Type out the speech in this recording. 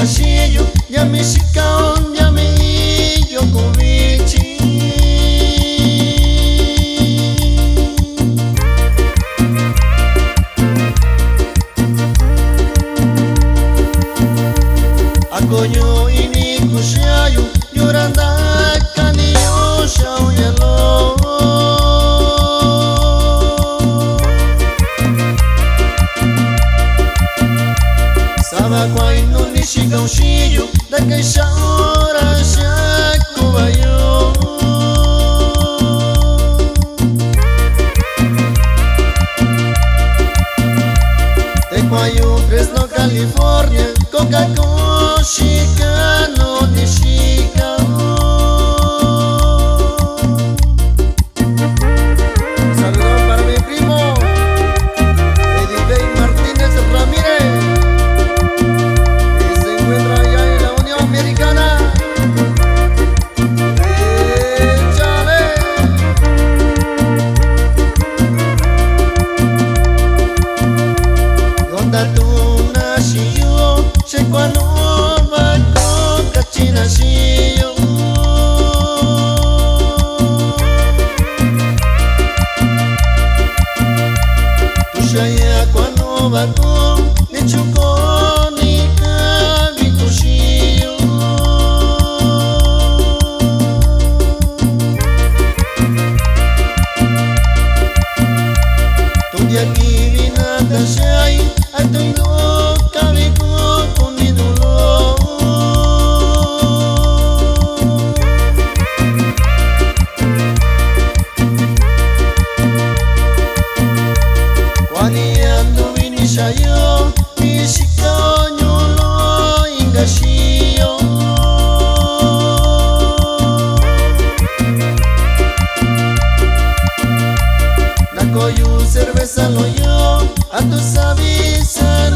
shillo ya mi shikaon ya mi yokovichi akoyo ini kushayo yoranda kaniyo shao yalo saba kwai no nishika shillo da que shora shakubayo Tecuayo, Fresno, California, Coca-Cola, Chicano, Nishika. Saludos para mi primo Eddie Bay Martínez Ramírez, que se encuentra allá en la Unión Americana. Échale. Yonda tu nashiyo, Chequano bako kachina shiyo. Tushaya kwano bako, nichuko nikabito shiyo. Tuya kivina tashai, atoy no kabiko kunidulo. Kwani ando vinishayo, nishika nyolo ingashiyo. Nakoyu cerveza lo yo, a tu sabisa